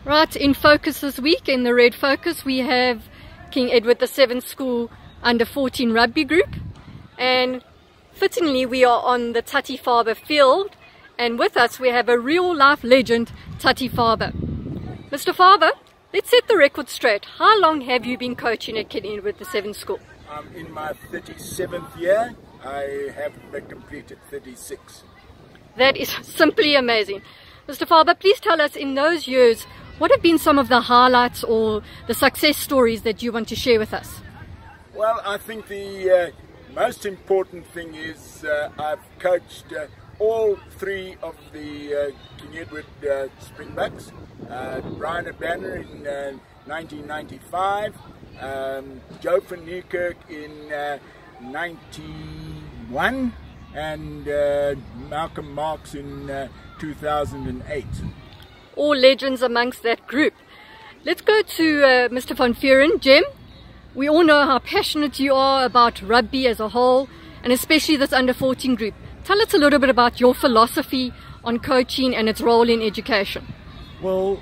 Right, in focus this week, in the red focus, we have King Edward VII School under 14 rugby group, and fittingly we are on the Tutty Faber field, and with us we have a real life legend, Tutty Faber. Mr. Faber, let's set the record straight. How long have you been coaching at King Edward VII School? I'm in my 37th year. I have completed 36. That is simply amazing. Mr. Faber, please tell us, in those years, what have been some of the highlights or the success stories that you want to share with us? Well, I think the most important thing is I've coached all three of the King Edward Springboks. Brian Banner in 1995, Joe van Niekerk in 91, and Malcolm Marks in 2008. All legends amongst that group. Let's go to Mr. van Vuren. Jem, we all know how passionate you are about rugby as a whole, and especially this under 14 group. Tell us a little bit about your philosophy on coaching and its role in education. Well,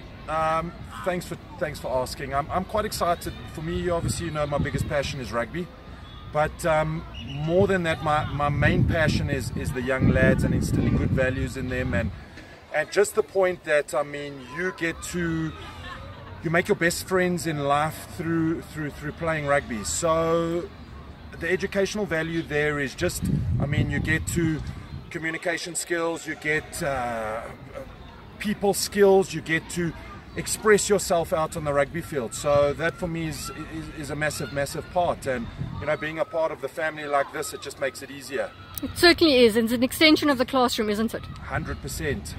thanks for asking. I'm quite excited. For me, obviously, you know, my biggest passion is rugby, but more than that, my main passion is the young lads and instilling good values in them, and just the point that, I mean, you make your best friends in life through playing rugby. So the educational value there is just, I mean, you get to communication skills, you get people skills, you get to express yourself out on the rugby field. So that for me is a massive part, and you know, being a part of the family like this, it just makes it easier. It certainly is. It's an extension of the classroom, isn't it? 100%.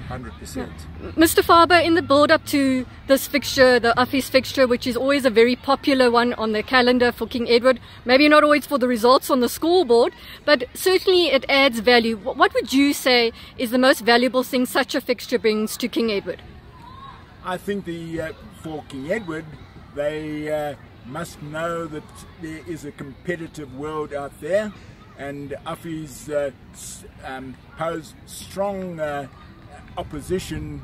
Yeah. Mr. Faber, in the build-up to this fixture, the AFFIES fixture, which is always a very popular one on the calendar for King Edward, maybe not always for the results on the scoreboard, but certainly it adds value. What would you say is the most valuable thing such a fixture brings to King Edward? I think for King Edward, they must know that there is a competitive world out there, and AFFIES pose strong opposition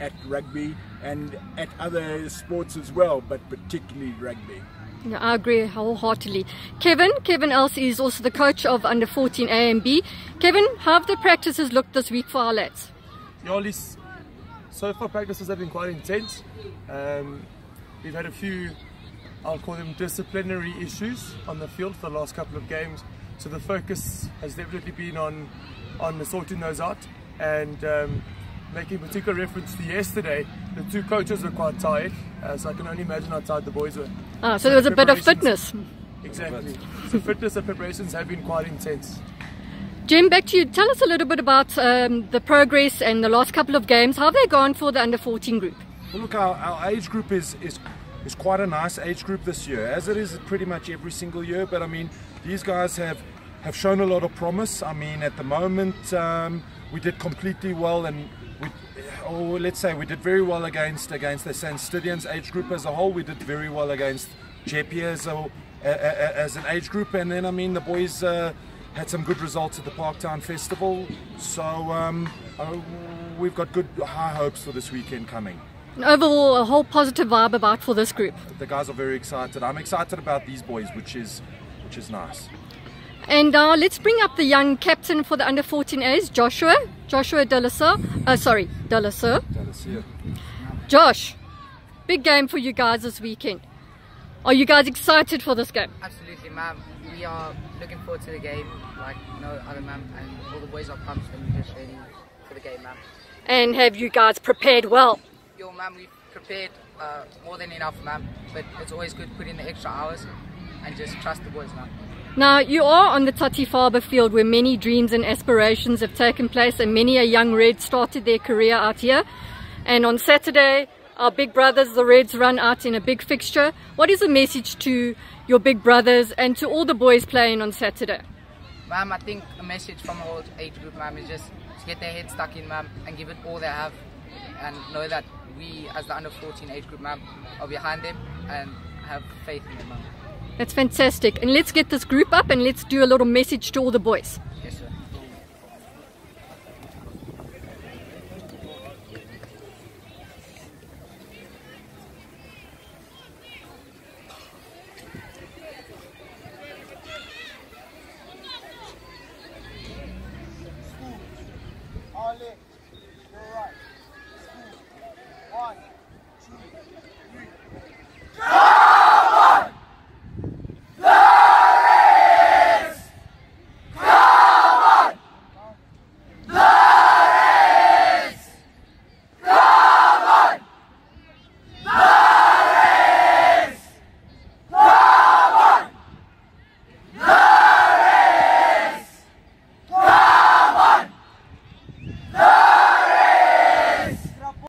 at rugby and at other sports as well, but particularly rugby. Yeah, I agree wholeheartedly. Kevin Else is also the coach of under 14 A and B. Kevin, how have the practices looked this week for our lads? So far practices have been quite intense. We've had a few, I'll call them disciplinary issues on the field for the last couple of games. So the focus has definitely been on sorting those out, and making particular reference to yesterday, the two coaches were quite tired, so I can only imagine how tired the boys were. So there was a bit of fitness. Exactly. So fitness and preparations have been quite intense. Jem, back to you. Tell us a little bit about the progress and the last couple of games. How have they gone for the under 14 group? Well, look, our age group is quite a nice age group this year, as it is pretty much every single year. But I mean, these guys have shown a lot of promise. I mean, at the moment, we did completely well, and let's say we did very well against the St. Stidians age group as a whole. We did very well against Jeppe as an age group, and then I mean the boys had some good results at the Parktown Festival, so we've got good high hopes for this weekend coming. And overall, a whole positive vibe about for this group. The guys are very excited. I'm excited about these boys, which is nice. And let's bring up the young captain for the under 14As, Joshua De La Soeur. Josh, big game for you guys this weekend. Are you guys excited for this game? Absolutely, ma'am. We are looking forward to the game like no other, ma'am, and all the boys are pumped and we're just ready for the game, ma'am. And have you guys prepared well? Yo, ma'am, we've prepared more than enough, ma'am, but it's always good to put in the extra hours and just trust the boys, ma'am. Now, you are on the Tutty Faber field where many dreams and aspirations have taken place, and many a young Red started their career out here. And on Saturday, our big brothers, the Reds, run out in a big fixture. What is the message to your big brothers and to all the boys playing on Saturday? Ma'am, I think a message from our age group, ma'am, is just to get their heads stuck in, ma'am, and give it all they have, and know that we, as the under 14 age group, ma'am, are behind them and have faith in them, ma'am. That's fantastic. And let's get this group up and let's do a little message to all the boys. Yes, sir.